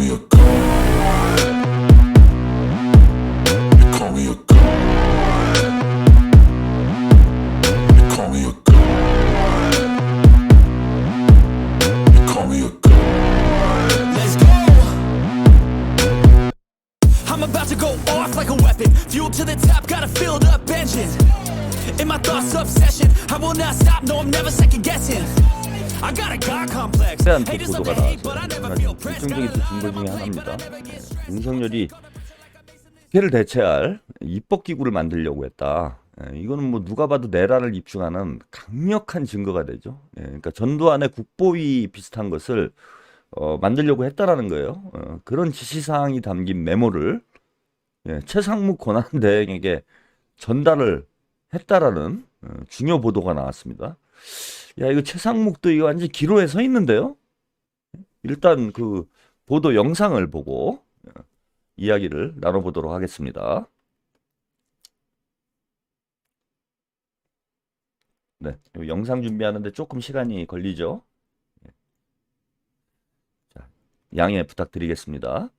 me a god. You call me a god. You call me a god. You call me a god. Let's go. I'm about to go off like a weapon. Fuel to the top, got a filled up engine. In my thoughts, obsession. I will not stop, no, I'm never second guessing. I got a God complex. 대한 Haters love 보도가 to hate, but I 나왔어요. never feel pressed. 결정적인 증거 중에 하나입니다. 윤석열이 국회를 대체할 입법기구를 만들려고 했다. 이거는 뭐 누가 봐도 내란을 입증하는 강력한 증거가 되죠. 그러니까 전두환의 국보위 비슷한 것을 만들려고 했다라는 거예요. 그런 지시사항이 담긴 메모를 최상무 권한대행에게 전달을 했다라는 중요 보도가 나왔습니다. 야, 이거 최상묵도 이거 완전 기로에 서 있는데요. 일단 그 보도 영상을 보고 이야기를 나눠보도록 하겠습니다. 네, 영상 준비하는데 조금 시간이 걸리죠. 자, 양해 부탁드리겠습니다.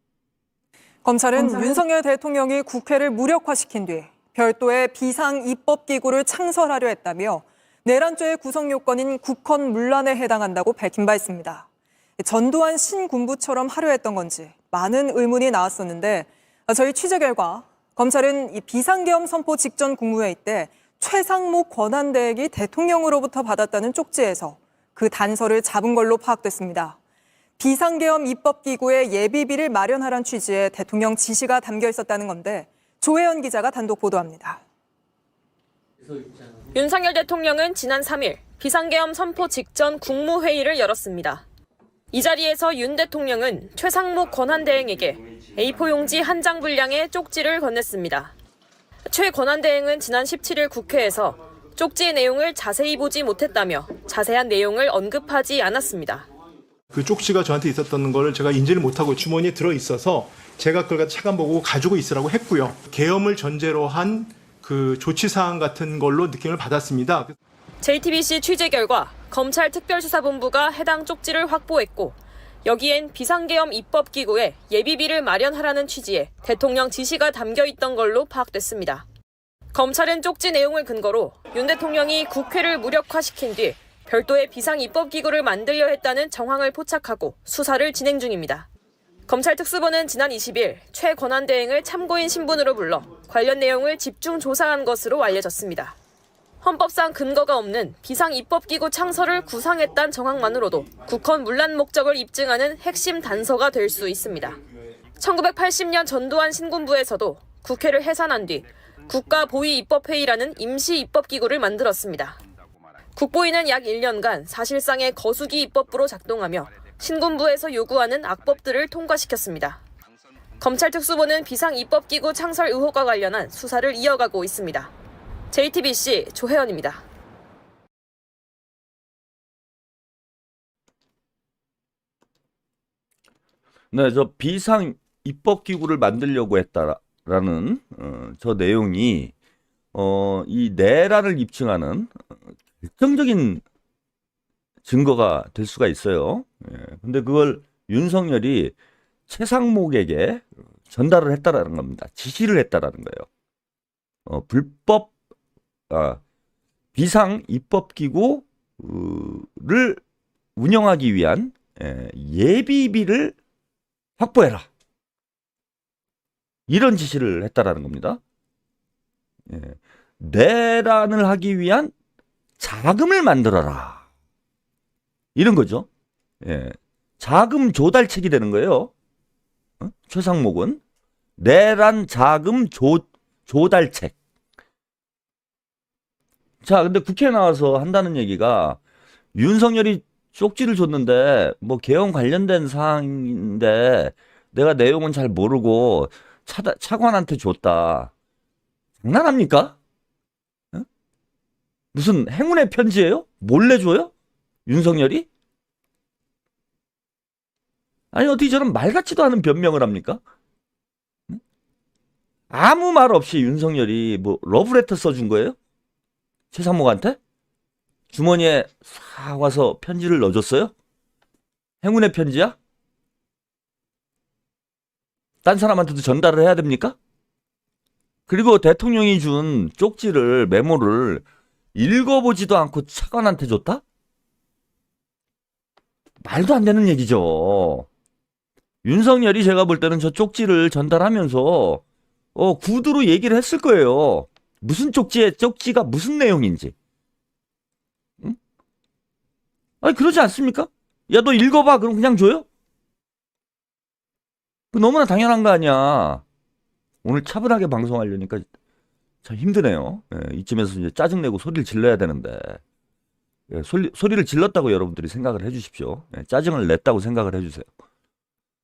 검찰은 윤석열 대통령이 국회를 무력화시킨 뒤 별도의 비상입법기구를 창설하려 했다며 내란죄의 구성 요건인 국헌 문란에 해당한다고 밝힌 바 있습니다. 전두환 신군부처럼 하려 했던 건지 많은 의문이 나왔었는데 저희 취재 결과 검찰은 이 비상계엄 선포 직전 국무회의 때 최상목 권한대행이 대통령으로부터 받았다는 쪽지에서 그 단서를 잡은 걸로 파악됐습니다. 비상계엄 입법기구의 예비비를 마련하란 취지의 대통령 지시가 담겨 있었다는 건데 조혜연 기자가 단독 보도합니다. 윤석열 대통령은 지난 3일 비상계엄 선포 직전 국무회의를 열었습니다. 이 자리에서 윤 대통령은 최상목 권한대행에게 A4 용지 한 장 분량의 쪽지를 건넸습니다. 최 권한대행은 지난 17일 국회에서 쪽지의 내용을 자세히 보지 못했다며 자세한 내용을 언급하지 않았습니다. 그 쪽지가 저한테 있었던 걸 제가 인지를 못하고 주머니에 들어있어서 제가 그걸 갖다 차관 보고 가지고 있으라고 했고요. 계엄을 전제로 한 그 조치사항 같은 걸로 느낌을 받았습니다. JTBC 취재 결과 검찰 특별수사본부가 해당 쪽지를 확보했고 여기엔 비상계엄 입법기구에 예비비를 마련하라는 취지의 대통령 지시가 담겨 있던 걸로 파악됐습니다. 검찰은 쪽지 내용을 근거로 윤 대통령이 국회를 무력화시킨 뒤 별도의 비상입법기구를 만들려 했다는 정황을 포착하고 수사를 진행 중입니다. 검찰 특수부는 지난 20일 최 권한대행을 참고인 신분으로 불러 관련 내용을 집중 조사한 것으로 알려졌습니다. 헌법상 근거가 없는 비상입법기구 창설을 구상했다는 정황만으로도 국헌 문란 목적을 입증하는 핵심 단서가 될 수 있습니다. 1980년 전두환 신군부에서도 국회를 해산한 뒤 국가보위입법회의라는 임시입법기구를 만들었습니다. 국보위는 약 1년간 사실상의 거수기 입법부로 작동하며 신군부에서 요구하는 악법들을 통과시켰습니다. 검찰 특수부는 비상입법기구 창설 의혹과 관련한 수사를 이어가고 있습니다. JTBC 조혜연입니다. 네, 저 비상입법기구를 만들려고 했다라는 저 내용이 이 내란을 입증하는 결정적인 증거가 될 수가 있어요. 근데 그걸 윤석열이 최상목에게 전달을 했다라는 겁니다. 지시를 했다라는 거예요. 비상 입법기구를 운영하기 위한 예비비를 확보해라. 이런 지시를 했다라는 겁니다. 내란을 하기 위한 자금을 만들어라. 이런 거죠. 자금 조달책이 되는 거예요. 최상목은 내란 자금 조달책. 자, 근데 국회에 나와서 한다는 얘기가 윤석열이 쪽지를 줬는데 뭐 계엄 관련된 사항인데 내가 내용은 잘 모르고 차관한테 줬다. 장난합니까? 무슨 행운의 편지예요? 몰래 줘요? 윤석열이? 아니 어떻게 저런 말 같지도 않은 변명을 합니까? 아무 말 없이 윤석열이 뭐 러브레터 써준 거예요? 최상목한테? 주머니에 싹 와서 편지를 넣어줬어요? 행운의 편지야? 딴 사람한테도 전달을 해야 됩니까? 그리고 대통령이 준 쪽지를, 메모를 읽어보지도 않고 차관한테 줬다? 말도 안 되는 얘기죠. 윤석열이 제가 볼 때는 저 쪽지를 전달하면서 구두로 얘기를 했을 거예요. 무슨 쪽지가 무슨 내용인지. 응? 아니 그러지 않습니까? 야, 너 읽어봐. 그럼 그냥 줘요? 너무나 당연한 거 아니야. 오늘 차분하게 방송하려니까 참 힘드네요. 예, 이쯤에서 이제 짜증내고 소리를 질러야 되는데, 예, 소리를 질렀다고 여러분들이 생각을 해주십시오. 예, 짜증을 냈다고 생각을 해주세요.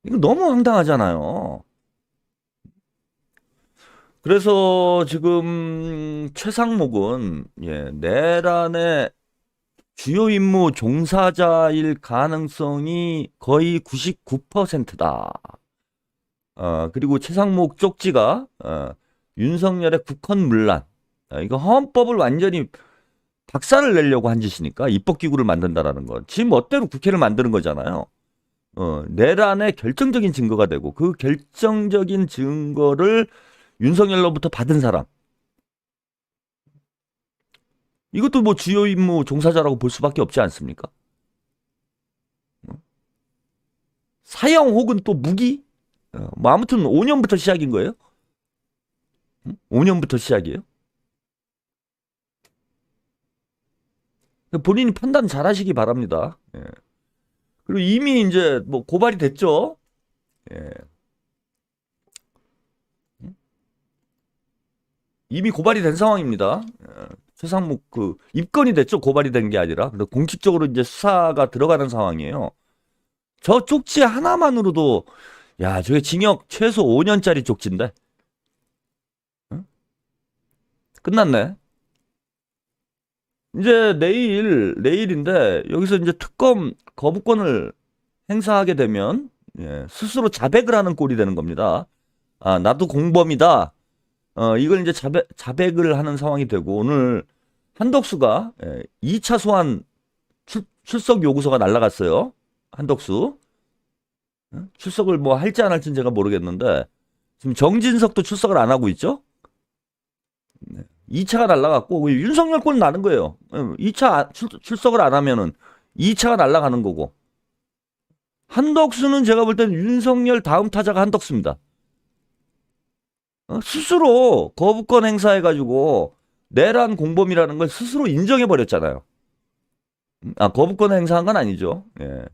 이거 너무 황당하잖아요. 그래서 지금 최상목은 내란의 주요 임무 종사자일 가능성이 거의 99%다. 그리고 최상목 쪽지가 윤석열의 국헌문란, 이거 헌법을 완전히 박살을 내려고 한 짓이니까, 입법기구를 만든다라는 건 지 멋대로 국회를 만드는 거잖아요. 내란의 결정적인 증거가 되고, 그 결정적인 증거를 윤석열로부터 받은 사람, 이것도 뭐 주요 임무 종사자라고 볼 수밖에 없지 않습니까? 사형 혹은 또 무기? 뭐 아무튼 5년부터 시작인 거예요? 5년부터 시작이에요? 본인이 판단 잘 하시기 바랍니다. 예. 그리고 이미 이제 뭐 고발이 됐죠? 예. 이미 고발이 된 상황입니다. 최상목 입건이 됐죠. 고발이 된 게 아니라. 근데 공식적으로 이제 수사가 들어가는 상황이에요. 저 쪽지 하나만으로도 야, 저게 징역 최소 5년짜리 쪽지인데. 응? 끝났네. 이제 내일인데 여기서 이제 특검 거부권을 행사하게 되면 스스로 자백을 하는 꼴이 되는 겁니다. 아, 나도 공범이다. 이걸 이제 자백을 하는 상황이 되고, 오늘 한덕수가 2차 소환 출석 요구서가 날라갔어요. 한덕수. 출석을 뭐 할지 안 할지는 제가 모르겠는데, 지금 정진석도 출석을 안 하고 있죠? 2차가 날라갔고, 윤석열 꼴 나는 거예요. 2차 출석을 안 하면은 2차가 날라가는 거고. 한덕수는 제가 볼 때는 윤석열 다음 타자가 한덕수입니다. 스스로 거부권 행사해가지고 내란 공범이라는 걸 스스로 인정해버렸잖아요. 아, 거부권 행사한 건 아니죠. 예.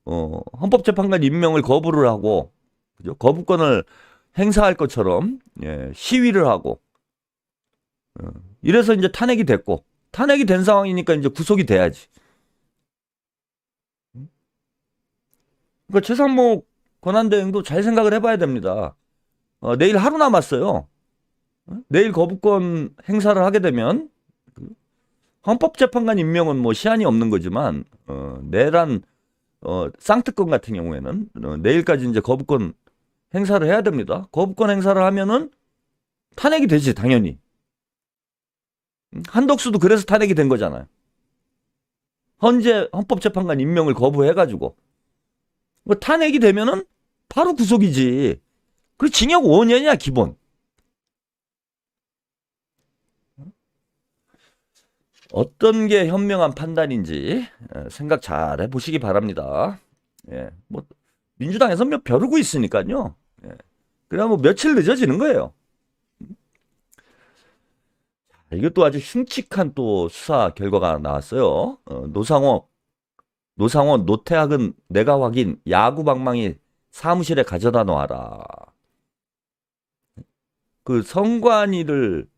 헌법재판관 임명을 거부를 하고, 그죠? 거부권을 행사할 것처럼 시위를 하고, 이래서 이제 탄핵이 됐고, 탄핵이 된 상황이니까 이제 구속이 돼야지. 그러니까 최상목 권한대행도 잘 생각을 해봐야 됩니다. 내일 하루 남았어요. 내일 거부권 행사를 하게 되면 헌법재판관 임명은 뭐 시한이 없는 거지만 내란 쌍특검 같은 경우에는 내일까지 이제 거부권 행사를 해야 됩니다. 거부권 행사를 하면은 탄핵이 되지, 당연히. 한덕수도 그래서 탄핵이 된 거잖아요. 헌법재판관 임명을 거부해가지고. 탄핵이 되면은 바로 구속이지. 그리고 징역 5년이야, 기본. 어떤 게 현명한 판단인지 생각 잘 해보시기 바랍니다. 예, 뭐 민주당에서 벼르고 있으니까요. 예, 그래 뭐 며칠 늦어지는 거예요. 이것도 아주 흉측한 또 수사 결과가 나왔어요. 노상원, 노태학은 내가 확인, 야구방망이 사무실에 가져다 놓아라. 그 성관이를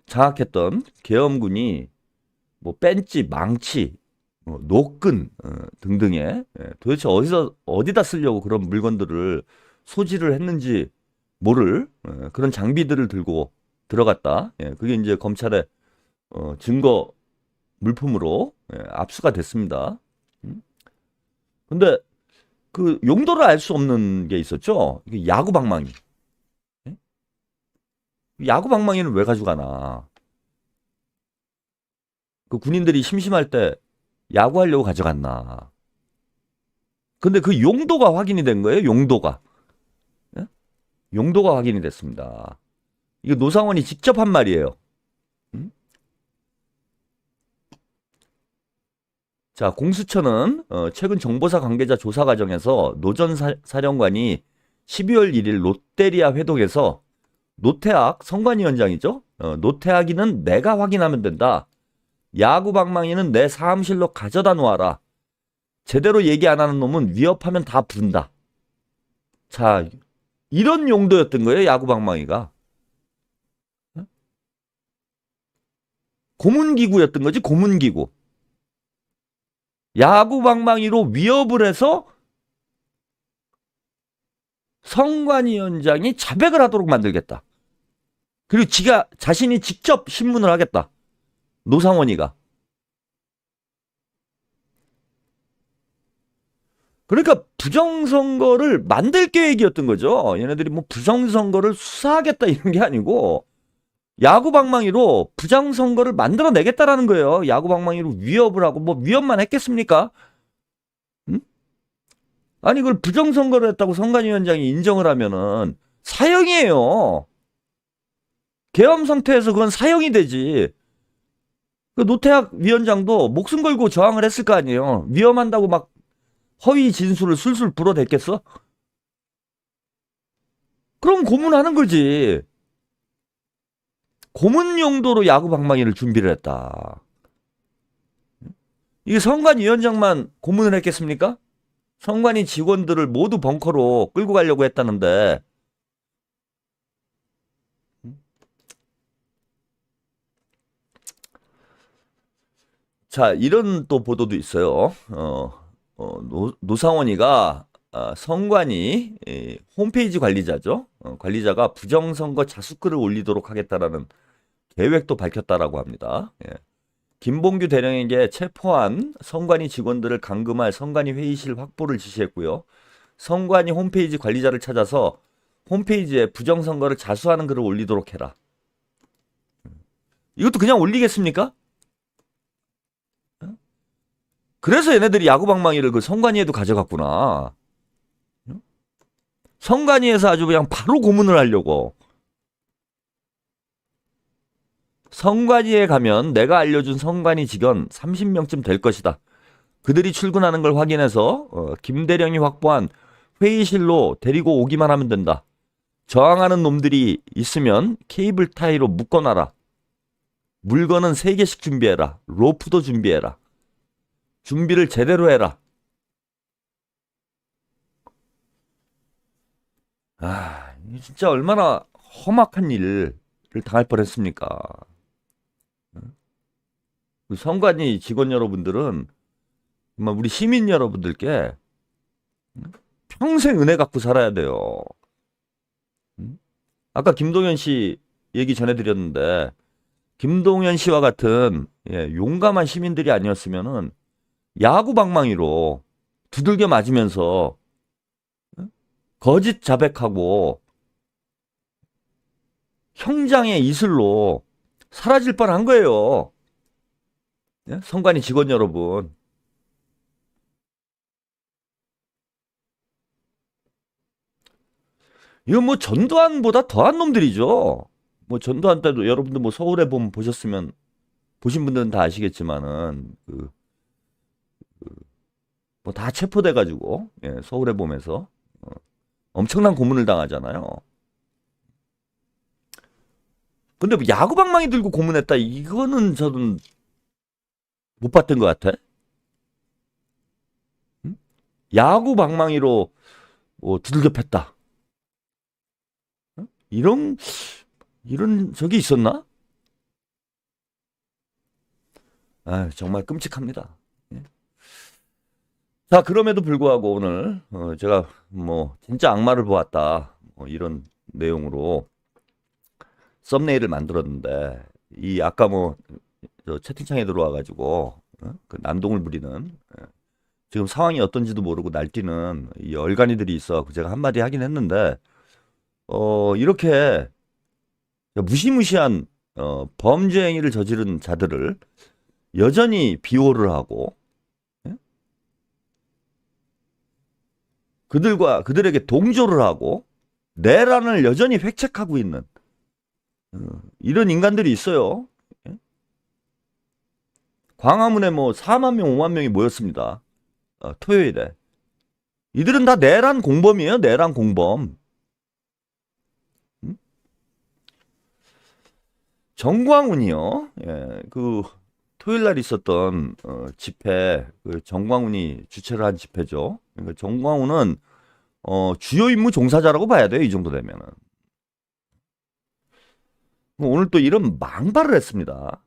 장악했던 계엄군이 뭐 뺀지, 망치, 노끈 등등의 도대체 어디다 쓰려고 그런 물건들을 소지를 했는지 모를 그런 장비들을 들고 들어갔다. 그게 이제 검찰의 증거 물품으로 압수가 됐습니다. 근데 그 용도를 알 수 없는 게 있었죠. 이게 야구 방망이. 야구 방망이는 왜 가져가나? 그 군인들이 심심할 때 야구하려고 가져갔나? 근데 그 용도가 확인이 된 거예요. 용도가. 용도가 확인이 됐습니다. 이거 노상원이 직접 한 말이에요. 자, 공수처는 최근 정보사 관계자 조사 과정에서 노 전 사령관이 12월 1일 롯데리아 회동에서 노태학 선관위원장이죠. 노태학이는 내가 확인하면 된다. 야구 방망이는 내 사무실로 가져다 놓아라. 제대로 얘기 안 하는 놈은 위협하면 다 분다. 자, 이런 용도였던 거예요, 야구 방망이가. 고문기구였던 거지, 고문기구. 야구 방망이로 위협을 해서 선관위원장이 자백을 하도록 만들겠다. 그리고 자신이 직접 신문을 하겠다. 노상원이가. 그러니까 부정선거를 만들 계획이었던 거죠. 얘네들이 뭐 부정선거를 수사하겠다 이런 게 아니고 야구 방망이로 부정선거를 만들어내겠다라는 거예요. 야구 방망이로 위협을 하고 뭐 위협만 했겠습니까? 응? 아니 그걸 부정선거를 했다고 선관위원장이 인정을 하면은 사형이에요. 계엄 상태에서 그건 사형이 되지. 그 노태학 위원장도 목숨 걸고 저항을 했을 거 아니에요. 위험한다고 막 허위 진술을 술술 불어댔겠어? 그럼 고문하는 거지. 고문 용도로 야구 방망이를 준비를 했다. 이게 선관위원장만 고문을 했겠습니까? 선관위 직원들을 모두 벙커로 끌고 가려고 했다는데 자, 이런 또 보도도 있어요. 노상원이가 선관위 홈페이지 관리자죠. 관리자가 부정선거 자수글을 올리도록 하겠다라는 계획도 밝혔다라고 합니다. 예. 김봉규 대령에게 체포한 선관위 직원들을 감금할 선관위 회의실 확보를 지시했고요. 선관위 홈페이지 관리자를 찾아서 홈페이지에 부정선거를 자수하는 글을 올리도록 해라. 이것도 그냥 올리겠습니까? 그래서 얘네들이 야구방망이를 그 선관위에도 가져갔구나. 선관위에서 아주 그냥 바로 고문을 하려고. 선관위에 가면 내가 알려준 선관위 직원 30명쯤 될 것이다. 그들이 출근하는 걸 확인해서 김대령이 확보한 회의실로 데리고 오기만 하면 된다. 저항하는 놈들이 있으면 케이블 타이로 묶어놔라. 물건은 3개씩 준비해라. 로프도 준비해라. 준비를 제대로 해라. 아, 진짜 얼마나 험악한 일을 당할 뻔했습니까? 선관위 직원 여러분들은 정말 우리 시민 여러분들께 평생 은혜 갖고 살아야 돼요. 아까 김동연 씨 얘기 전해드렸는데 김동연 씨와 같은 용감한 시민들이 아니었으면은 야구 방망이로 두들겨 맞으면서 거짓 자백하고 형장의 이슬로 사라질 뻔한 거예요. 선관위 직원 여러분. 이거 뭐 전두환보다 더한 놈들이죠. 뭐 전두환 때도 여러분들 뭐 서울의 봄 보신 분들은 다 아시겠지만은 뭐 다 체포돼 가지고 서울의 봄에서 엄청난 고문을 당하잖아요. 근데 뭐 야구 방망이 들고 고문했다 이거는 저는 못 봤던 것 같아. 응? 야구 방망이로 뭐 두들겨 팼다. 응? 이런 적이 있었나? 아, 정말 끔찍합니다. 자, 그럼에도 불구하고 오늘 제가 뭐 진짜 악마를 보았다 이런 내용으로 썸네일을 만들었는데 이 아까 뭐 저 채팅창에 들어와 가지고 그 난동을 부리는 지금 상황이 어떤지도 모르고 날뛰는 이 얼간이들이 있어 제가 한마디 하긴 했는데 이렇게 무시무시한 범죄 행위를 저지른 자들을 여전히 비호를 하고 그들에게 동조를 하고 내란을 여전히 획책하고 있는 이런 인간들이 있어요. 예? 광화문에 뭐 4만 명, 5만 명이 모였습니다. 토요일에. 이들은 다 내란 공범이에요. 내란 공범. 정광훈이요. 예, 그 토요일 날 있었던 집회, 그 정광훈이 주최를 한 집회죠. 그러니까 정광훈은 주요 임무 종사자라고 봐야 돼요. 이 정도 되면은. 오늘 또 이런 망발을 했습니다.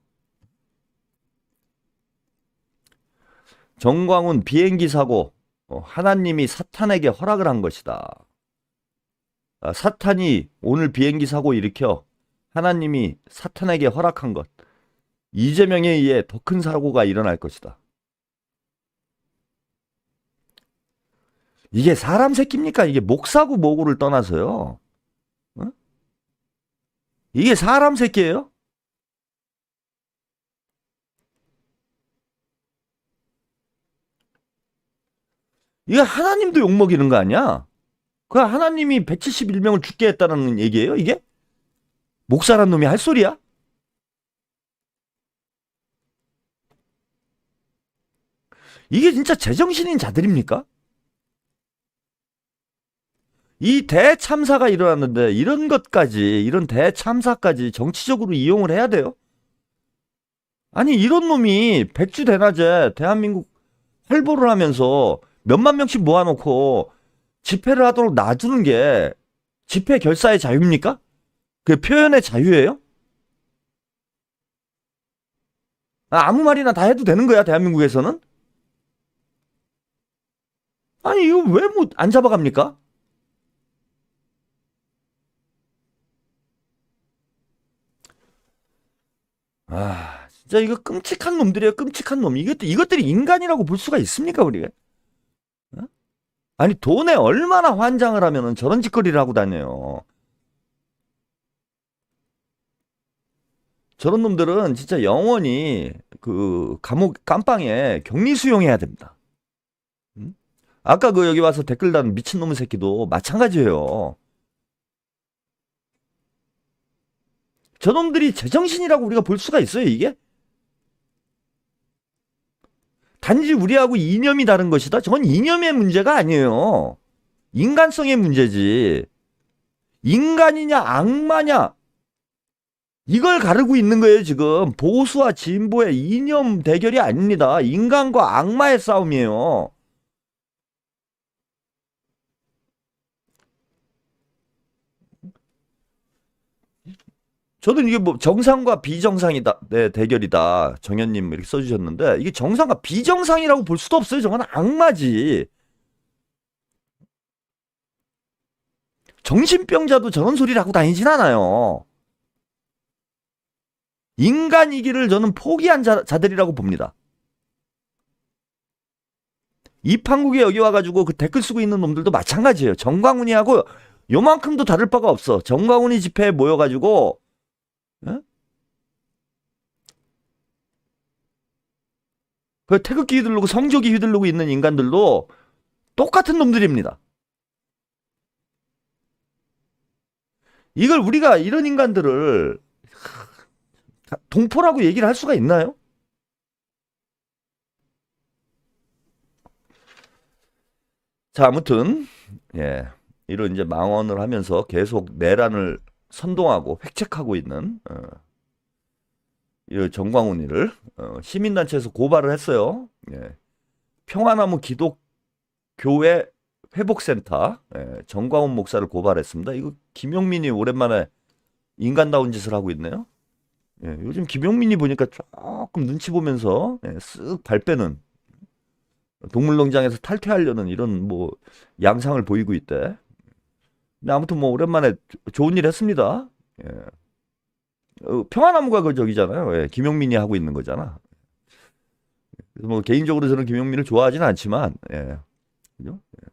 정광훈 비행기 사고 하나님이 사탄에게 허락을 한 것이다. 사탄이 오늘 비행기 사고 일으켜 하나님이 사탄에게 허락한 것. 이재명에 의해 더 큰 사고가 일어날 것이다. 이게 사람 새끼입니까? 이게 목사고 뭐고를 떠나서요. 어? 이게 사람 새끼예요? 이게 하나님도 욕먹이는 거 아니야? 그 하나님이 171명을 죽게 했다는 얘기예요, 이게? 목사란 놈이 할 소리야? 이게 진짜 제정신인 자들입니까? 이 대참사가 일어났는데 이런 것까지, 이런 대참사까지 정치적으로 이용을 해야 돼요? 아니 이런 놈이 백주대낮에 대한민국 활보를 하면서 몇만 명씩 모아놓고 집회를 하도록 놔주는 게 집회 결사의 자유입니까? 그게 표현의 자유예요? 아무 말이나 다 해도 되는 거야 대한민국에서는? 아니 이거 왜 뭐 안 잡아갑니까? 진짜 이거 끔찍한 놈들이에요. 끔찍한 놈. 이것들이 인간이라고 볼 수가 있습니까 우리가? 어? 아니 돈에 얼마나 환장을 하면은 저런 짓거리를 하고 다녀요. 저런 놈들은 진짜 영원히 그 감옥 깜빵에 격리 수용해야 됩니다. 아까 그 여기 와서 댓글 단 미친놈의 새끼도 마찬가지예요. 저놈들이 제정신이라고 우리가 볼 수가 있어요, 이게? 단지 우리하고 이념이 다른 것이다? 저건 이념의 문제가 아니에요. 인간성의 문제지. 인간이냐, 악마냐. 이걸 가르고 있는 거예요, 지금. 보수와 진보의 이념 대결이 아닙니다. 인간과 악마의 싸움이에요. 저는 이게 뭐 정상과 비정상이다, 네, 대결이다. 정현님 이렇게 써주셨는데 이게 정상과 비정상이라고 볼 수도 없어요. 저건 악마지. 정신병자도 저런 소리를 하고 다니진 않아요. 인간이기를 저는 포기한 자들이라고 봅니다. 이판국에 여기 와가지고 그 댓글 쓰고 있는 놈들도 마찬가지예요. 정광훈이하고 요만큼도 다를 바가 없어. 정광훈이 집회에 모여가지고 에? 그 태극기 휘두르고 성조기 휘두르고 있는 인간들도 똑같은 놈들입니다. 이걸 우리가 이런 인간들을 동포라고 얘기를 할 수가 있나요? 자, 아무튼 예, 이런 이제 망언을 하면서 계속 내란을 선동하고 획책하고 있는 이 정광훈이를 시민단체에서 고발을 했어요. 예. 평화나무 기독교회 회복센터 정광훈 목사를 고발했습니다. 이거 김용민이 오랜만에 인간다운 짓을 하고 있네요. 예, 요즘 김용민이 보니까 조금 눈치 보면서 쓱 발 빼는, 동물농장에서 탈퇴하려는 이런 뭐 양상을 보이고 있대. 근데 아무튼 뭐 오랜만에 좋은 일 했습니다. 예. 평화나무가 그 저기잖아요. 예, 김용민이 하고 있는 거잖아. 그래서 뭐 개인적으로 저는 김용민을 좋아하지는 않지만, 예. 그죠? 예.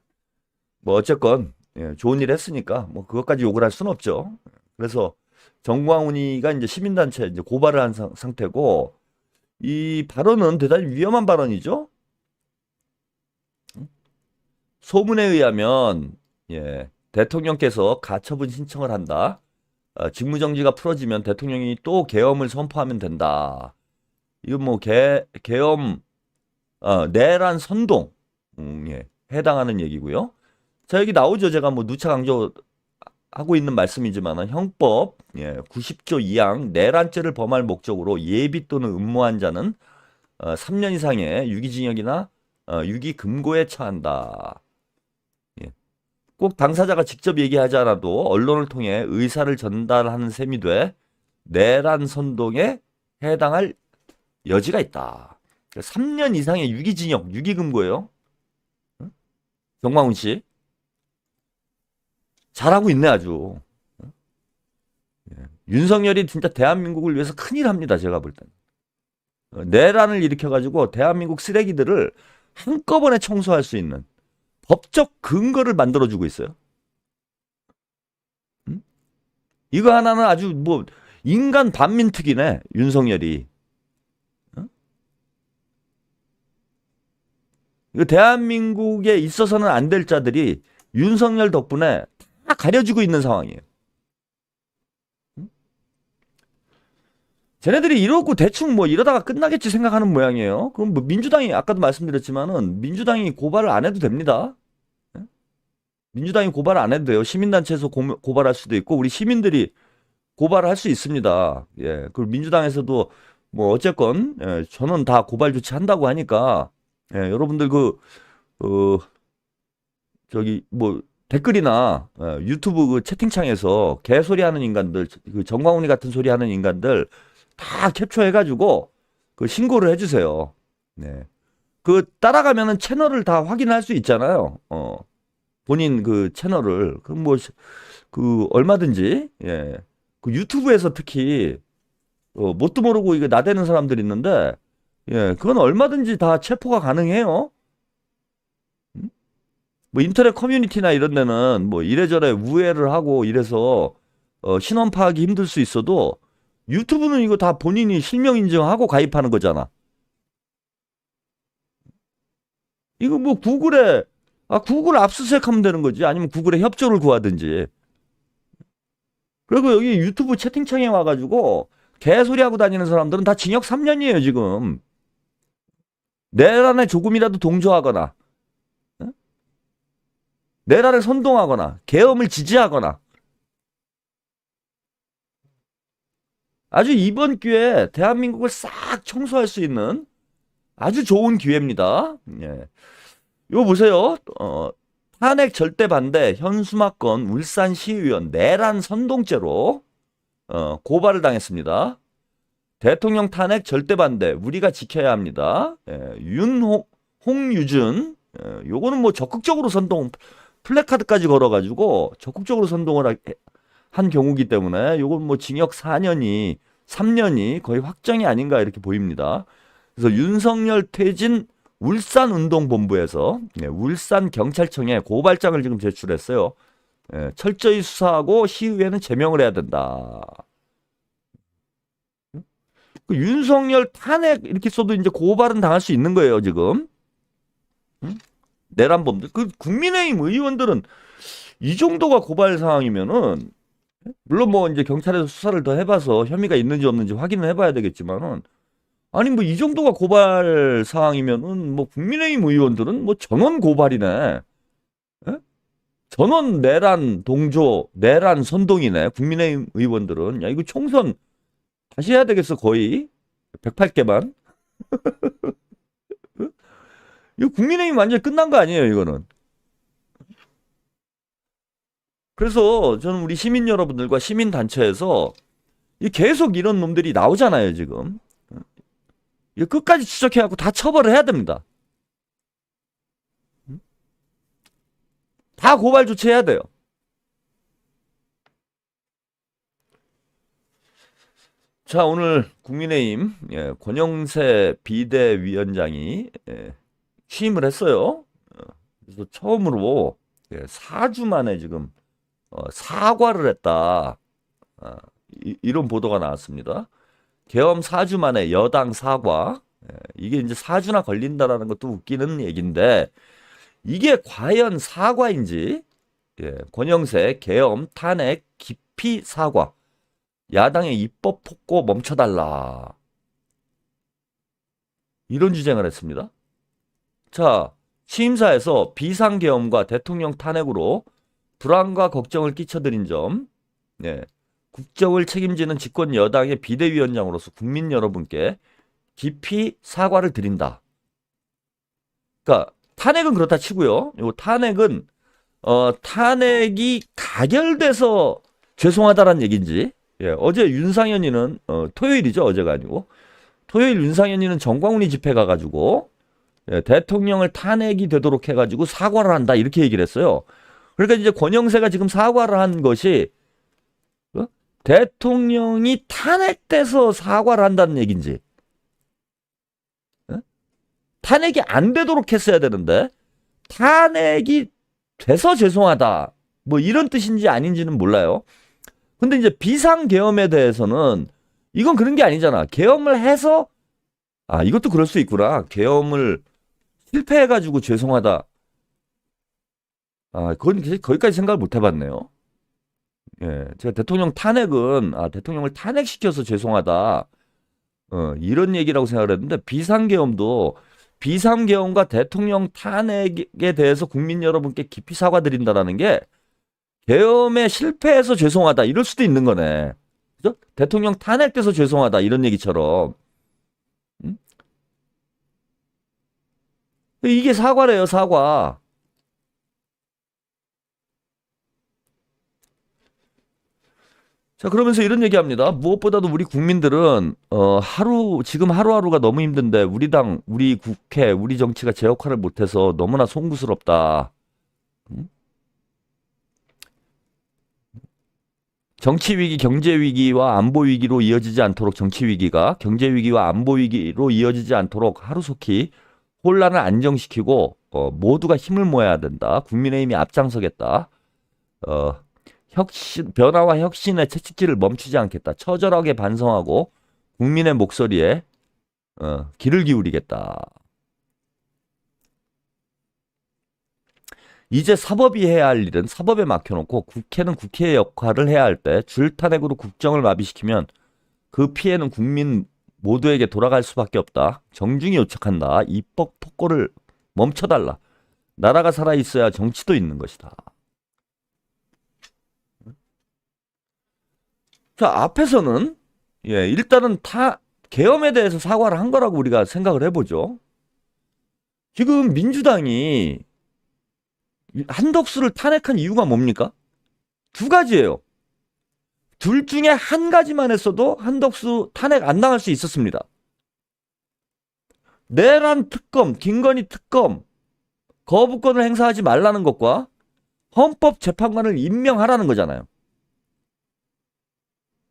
뭐 어쨌건 예, 좋은 일 했으니까 뭐 그것까지 욕을 할 수는 없죠. 그래서 정광훈이가 이제 시민단체 이제 고발을 한 상태고, 이 발언은 대단히 위험한 발언이죠. 소문에 의하면 예, 대통령께서 가처분 신청을 한다. 직무정지가 풀어지면 대통령이 또 계엄을 선포하면 된다. 이거 뭐 계엄 내란 선동에 해당하는 얘기고요. 자, 여기 나오죠. 제가 뭐 누차 강조하고 있는 말씀이지만 형법 90조 2항 내란죄를 범할 목적으로 예비 또는 음모한 자는 3년 이상의 유기징역이나 유기금고에 처한다. 꼭 당사자가 직접 얘기하지 않아도 언론을 통해 의사를 전달하는 셈이 돼 내란 선동에 해당할 여지가 있다. 3년 이상의 유기징역, 유기금고예요. 정광훈 씨 잘하고 있네 아주. 윤석열이 진짜 대한민국을 위해서 큰일 합니다. 제가 볼 때는. 내란을 일으켜가지고 대한민국 쓰레기들을 한꺼번에 청소할 수 있는 법적 근거를 만들어주고 있어요. 이거 하나는 아주 뭐 인간 반민특위네 윤석열이. 이거 대한민국에 있어서는 안 될 자들이 윤석열 덕분에 다 가려지고 있는 상황이에요. 쟤네들이 이러고 대충 뭐 이러다가 끝나겠지 생각하는 모양이에요. 그럼 뭐 민주당이 아까도 말씀드렸지만은 민주당이 고발을 안 해도 됩니다. 민주당이 고발을 안 해도 돼요. 시민단체에서 고발할 수도 있고 우리 시민들이 고발을 할 수 있습니다. 예, 그리고 민주당에서도 뭐 어쨌건 저는 다 고발 조치한다고 하니까 여러분들 저기 뭐 댓글이나 유튜브 그 채팅창에서 개소리 하는 인간들, 그 정광훈이 같은 소리 하는 인간들 다 캡처해가지고 그 신고를 해주세요. 네. 그 따라가면은 채널을 다 확인할 수 있잖아요. 본인 그 채널을 그 뭐 그 얼마든지 그 유튜브에서 특히 뭣도 모르고 이거 나대는 사람들 있는데 그건 얼마든지 다 체포가 가능해요. 뭐 인터넷 커뮤니티나 이런 데는 뭐 이래저래 우회를 하고 이래서 신원 파악이 힘들 수 있어도 유튜브는 이거 다 본인이 실명 인증하고 가입하는 거잖아. 이거 뭐 구글 압수수색하면 되는 거지. 아니면 구글에 협조를 구하든지. 그리고 여기 유튜브 채팅창에 와가지고 개소리하고 다니는 사람들은 다 징역 3년이에요 지금. 내란에 조금이라도 동조하거나 내란을 선동하거나 계엄을 지지하거나. 아주 이번 기회에 대한민국을 싹 청소할 수 있는 아주 좋은 기회입니다. 이거 보세요. 탄핵 절대 반대 현수막건 울산 시의원 내란 선동죄로 고발을 당했습니다. 대통령 탄핵 절대 반대 우리가 지켜야 합니다. 홍유준 요거는 뭐 적극적으로 선동 플래카드까지 걸어가지고 적극적으로 선동을 한 경우기 때문에 요건 뭐 징역 4년이 3년이 거의 확정이 아닌가 이렇게 보입니다. 그래서 윤석열 퇴진 울산운동본부에서 울산경찰청에 고발장을 지금 제출했어요. 철저히 수사하고 시의회는 제명을 해야 된다. 그 윤석열 탄핵 이렇게 써도 이제 고발은 당할 수 있는 거예요 지금. 내란범들. 그 국민의힘 의원들은 이 정도가 고발 사항이면은 물론 뭐 이제 경찰에서 수사를 더 해봐서 혐의가 있는지 없는지 확인을 해봐야 되겠지만은 아니 뭐 이 정도가 고발 사항이면은 뭐 국민의힘 의원들은 뭐 전원 고발이네. 전원 내란 동조, 내란 선동이네. 국민의힘 의원들은 야 이거 총선 다시 해야 되겠어 거의 108개만. 이거 국민의힘 완전히 끝난 거 아니에요 이거는. 그래서 저는 우리 시민 여러분들과 시민단체에서 계속 이런 놈들이 나오잖아요 지금. 이거 끝까지 추적해갖고 다 처벌을 해야 됩니다. 다 고발 조치해야 돼요. 자 오늘 국민의힘 권영세 비대위원장이 취임을 했어요. 그래서 처음으로 4주 만에 지금 사과를 했다. 이런 보도가 나왔습니다. 계엄 4주 만에 여당 사과. 이게 이제 4주나 걸린다라는 것도 웃기는 얘기인데 이게 과연 사과인지 예, 권영세 계엄 탄핵 기피 사과. 야당의 입법 폭고 멈춰달라. 이런 주장을 했습니다. 자, 취임사에서 비상계엄과 대통령 탄핵으로 불안과 걱정을 끼쳐드린 점, 예, 국정을 책임지는 집권 여당의 비대위원장으로서 국민 여러분께 깊이 사과를 드린다. 그러니까 탄핵은 그렇다 치고요. 요 탄핵은 탄핵이 가결돼서 죄송하다란 얘기인지. 예, 어제 윤상현이는 토요일이죠. 어제가 아니고 토요일 윤상현이는 정광훈이 집회 가가지고 예, 대통령을 탄핵이 되도록 해가지고 사과를 한다 이렇게 얘기를 했어요. 그러니까 이제 권영세가 지금 사과를 한 것이 대통령이 탄핵돼서 사과를 한다는 얘기인지, 탄핵이 안 되도록 했어야 되는데 탄핵이 돼서 죄송하다 뭐 이런 뜻인지 아닌지는 몰라요. 근데 이제 비상계엄에 대해서는 이건 그런 게 아니잖아. 계엄을 해서 이것도 그럴 수 있구나. 계엄을 실패해가지고 죄송하다. 그건 거기까지 생각을 못 해봤네요. 예, 제가 대통령 탄핵은 대통령을 탄핵시켜서 죄송하다. 이런 얘기라고 생각을 했는데 비상계엄도 비상계엄과 대통령 탄핵에 대해서 국민 여러분께 깊이 사과드린다라는 게 계엄에 실패해서 죄송하다 이럴 수도 있는 거네. 그죠? 대통령 탄핵돼서 죄송하다 이런 얘기처럼. 이게 사과래요, 사과. 자, 그러면서 이런 얘기합니다. 무엇보다도 우리 국민들은 지금 하루하루가 너무 힘든데 우리 당, 우리 국회, 우리 정치가 제 역할을 못해서 너무나 송구스럽다. 정치 위기, 경제 위기와 안보 위기로 이어지지 않도록 정치 위기가 경제 위기와 안보 위기로 이어지지 않도록 하루속히 혼란을 안정시키고 모두가 힘을 모아야 된다. 국민의힘이 앞장서겠다. 변화와 혁신의 채찍질을 멈추지 않겠다. 처절하게 반성하고 국민의 목소리에 귀를 기울이겠다. 이제 사법이 해야 할 일은 사법에 맡겨놓고 국회는 국회의 역할을 해야 할 때 줄탄핵으로 국정을 마비시키면 그 피해는 국민 모두에게 돌아갈 수밖에 없다. 정중히 요청한다. 입법 폭거를 멈춰달라. 나라가 살아있어야 정치도 있는 것이다. 자, 앞에서는 일단은 계엄에 대해서 사과를 한 거라고 우리가 생각을 해보죠. 지금 민주당이 한덕수를 탄핵한 이유가 뭡니까? 두 가지예요. 둘 중에 한 가지만 했어도 한덕수 탄핵 안 당할 수 있었습니다. 내란 특검, 김건희 특검 거부권을 행사하지 말라는 것과 헌법재판관을 임명하라는 거잖아요.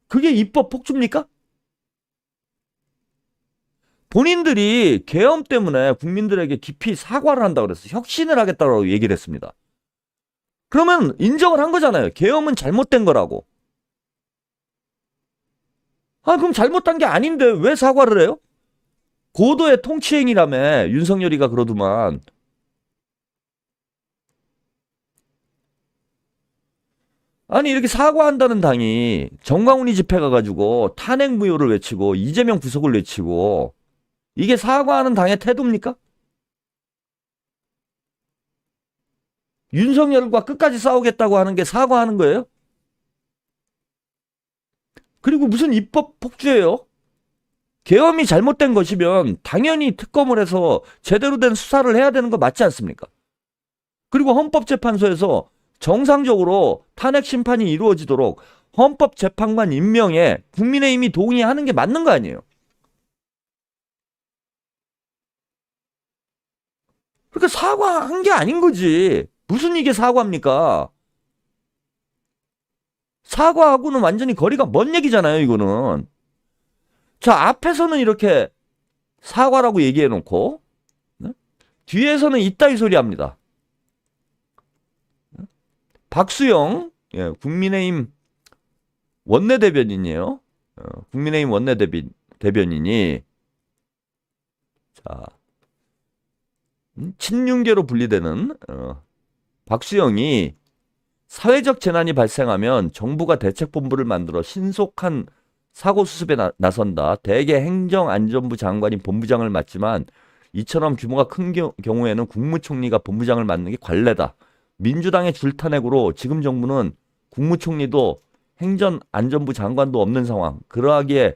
그게 입법 폭주입니까? 본인들이 계엄 때문에 국민들에게 깊이 사과를 한다고 그랬어요. 혁신을 하겠다고 얘기를 했습니다. 그러면 인정을 한 거잖아요. 계엄은 잘못된 거라고. 그럼 잘못한 게 아닌데 왜 사과를 해요? 고도의 통치행위라며 윤석열이가 그러더만. 아니 이렇게 사과한다는 당이 정광훈이 집회 가가지고 탄핵 무효를 외치고 이재명 구속을 외치고 이게 사과하는 당의 태도입니까? 윤석열과 끝까지 싸우겠다고 하는 게 사과하는 거예요? 그리고 무슨 입법 폭주예요? 계엄이 잘못된 것이면 당연히 특검을 해서 제대로 된 수사를 해야 되는 거 맞지 않습니까? 그리고 헌법재판소에서 정상적으로 탄핵 심판이 이루어지도록 헌법재판관 임명에 국민의힘이 동의하는 게 맞는 거 아니에요? 그러니까 사과한 게 아닌 거지. 무슨 이게 사과입니까? 사과하고는 완전히 거리가 먼 얘기잖아요, 이거는. 자, 앞에서는 이렇게 사과라고 얘기해놓고 뒤에서는 이따위 소리 합니다. 박수영, 국민의힘 원내대변인이에요. 국민의힘 원내대변인이 자, 친윤계로 분리되는 박수영이 사회적 재난이 발생하면 정부가 대책본부를 만들어 신속한 사고 수습에 나선다. 대개 행정안전부 장관이 본부장을 맡지만 이처럼 규모가 큰 경우에는 국무총리가 본부장을 맡는 게 관례다. 민주당의 줄타넥으로 지금 정부는 국무총리도 행정안전부 장관도 없는 상황. 그러하기에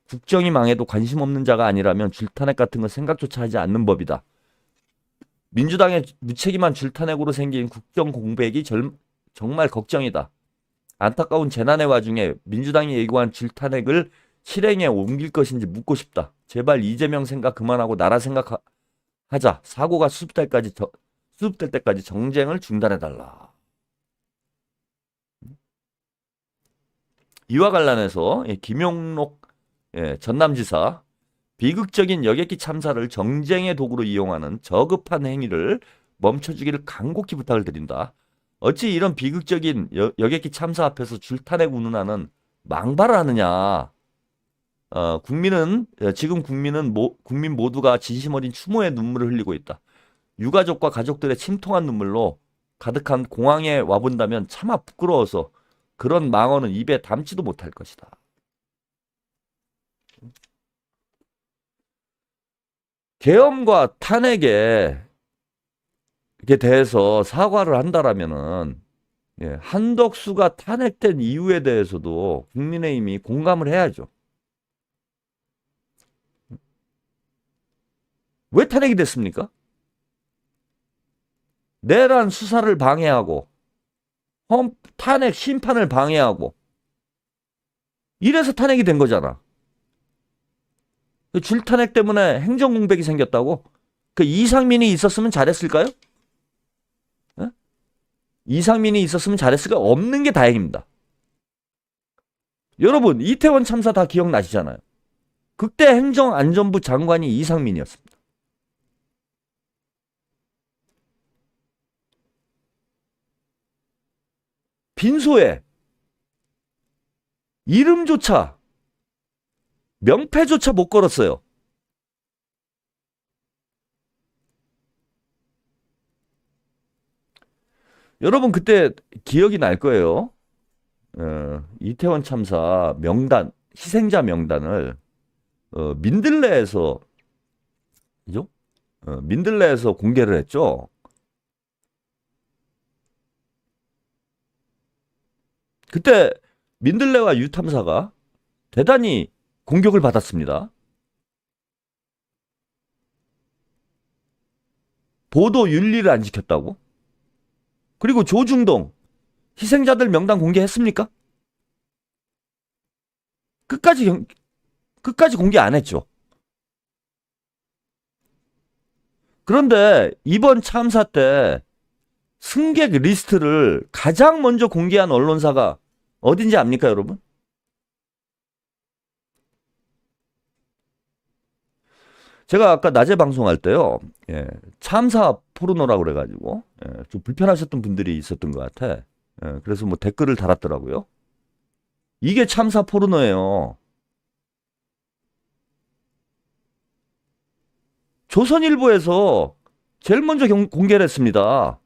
국정이 망해도 관심 없는 자가 아니라면 줄타넥 같은 건 생각조차 하지 않는 법이다. 민주당의 무책임한 줄타넥으로 생긴 국정 공백이 정말 걱정이다. 안타까운 재난의 와중에 민주당이 예고한 줄타넥을 실행에 옮길 것인지 묻고 싶다. 제발 이재명 생각 그만하고 나라 생각하자. 사고가 수습될 때까지 정쟁을 중단해달라. 이와 관련해서 김용록 전남지사 비극적인 여객기 참사를 정쟁의 도구로 이용하는 저급한 행위를 멈춰주기를 간곡히 부탁을 드린다. 어찌 이런 비극적인 여객기 참사 앞에서 줄타넥 운운하는 망발을 하느냐. 지금 국민 모두가 진심 어린 추모의 눈물을 흘리고 있다. 유가족과 가족들의 침통한 눈물로 가득한 공항에 와본다면 차마 부끄러워서 그런 망언은 입에 담지도 못할 것이다. 계엄과 탄핵에 대해서 사과를 한다라면은 한덕수가 탄핵된 이유에 대해서도 국민의힘이 공감을 해야죠. 왜 탄핵이 됐습니까? 내란 수사를 방해하고 탄핵 심판을 방해하고 이래서 탄핵이 된 거잖아. 줄탄핵 때문에 행정 공백이 생겼다고? 그 이상민이 있었으면 잘했을까요? 이상민이 있었으면 잘했을까요? 없는 게 다행입니다. 여러분 이태원 참사 다 기억나시잖아요. 그때 행정안전부 장관이 이상민이었습니다. 빈소에 이름조차 명패조차 못 걸었어요. 여러분 그때 기억이 날 거예요. 이태원 참사 명단, 희생자 명단을 민들레에서 그죠? 민들레에서 공개를 했죠. 그때 민들레와 유탐사가 대단히 공격을 받았습니다. 보도 윤리를 안 지켰다고? 그리고 조중동 희생자들 명단 공개했습니까? 끝까지 공개 안 했죠. 그런데 이번 참사 때 승객 리스트를 가장 먼저 공개한 언론사가 어딘지 압니까, 여러분? 제가 아까 낮에 방송할 때요, 참사 포르노라고 그래가지고, 좀 불편하셨던 분들이 있었던 것 같아. 그래서 뭐 댓글을 달았더라고요. 이게 참사 포르노예요. 조선일보에서 제일 먼저 공개를 했습니다.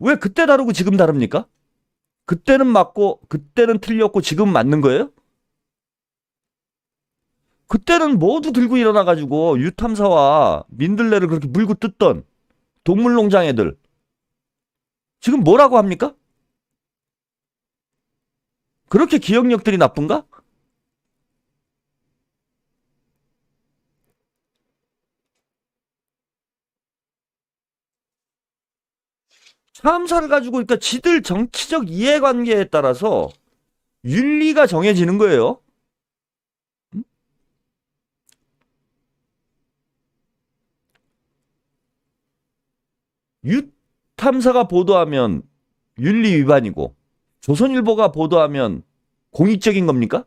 왜 그때 다르고 지금 다릅니까? 그때는 맞고 그때는 틀렸고 지금 맞는 거예요? 그때는 모두 들고 일어나가지고 유탐사와 민들레를 그렇게 물고 뜯던 동물농장 애들 지금 뭐라고 합니까? 그렇게 기억력들이 나쁜가? 참사를 가지고 그러니까 지들 정치적 이해관계에 따라서 윤리가 정해지는 거예요. 유탐사가 보도하면 윤리 위반이고 조선일보가 보도하면 공익적인 겁니까?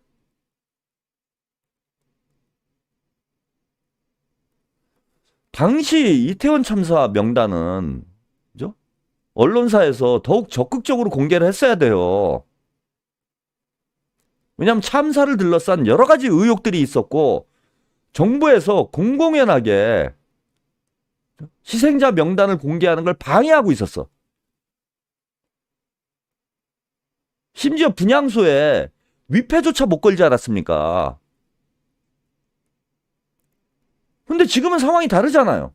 당시 이태원 참사 명단은 그죠? 언론사에서 더욱 적극적으로 공개를 했어야 돼요. 왜냐하면 참사를 둘러싼 여러 가지 의혹들이 있었고 정부에서 공공연하게 희생자 명단을 공개하는 걸 방해하고 있었어. 심지어 분향소에 위패조차 못 걸지 않았습니까? 근데 지금은 상황이 다르잖아요.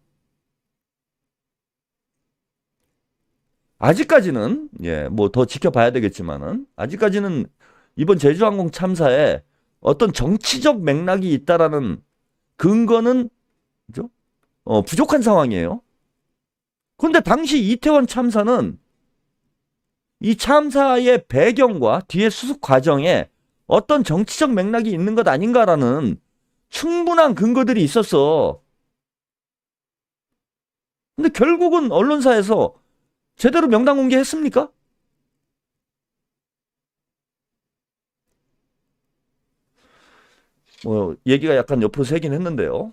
아직까지는 뭐 더 지켜봐야 되겠지만은 아직까지는 이번 제주항공 참사에 어떤 정치적 맥락이 있다라는 근거는 그죠? 부족한 상황이에요. 그런데 당시 이태원 참사는 이 참사의 배경과 뒤에 수습 과정에 어떤 정치적 맥락이 있는 것 아닌가라는 충분한 근거들이 있었어. 근데 결국은 언론사에서 제대로 명단 공개했습니까? 얘기가 약간 옆으로 새긴 했는데요.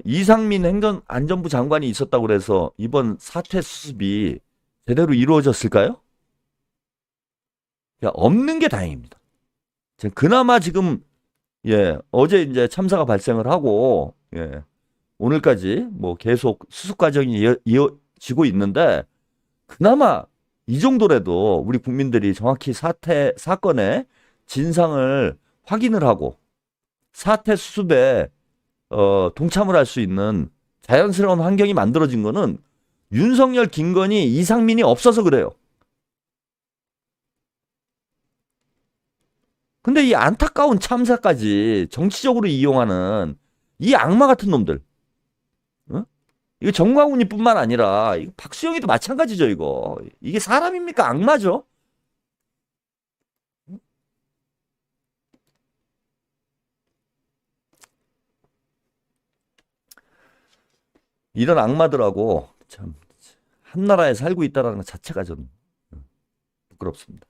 이상민 행정안전부 장관이 있었다고 그래서 이번 사태 수습이 제대로 이루어졌을까요? 없는 게 다행입니다. 그나마 지금 어제 이제 참사가 발생을 하고 오늘까지 뭐 계속 수습 과정이 이어지고 있는데 그나마 이 정도라도 우리 국민들이 정확히 사건의 진상을 확인을 하고 사태 수습에 동참을 할 수 있는 자연스러운 환경이 만들어진 거는 윤석열, 김건희, 이상민이 없어서 그래요. 근데 이 안타까운 참사까지 정치적으로 이용하는 이 악마 같은 놈들. 이거 정광훈이 뿐만 아니라 이거 박수영이도 마찬가지죠, 이거. 이게 사람입니까? 악마죠? 이런 악마들하고 참 한나라에 살고 있다는 것 자체가 좀 부끄럽습니다.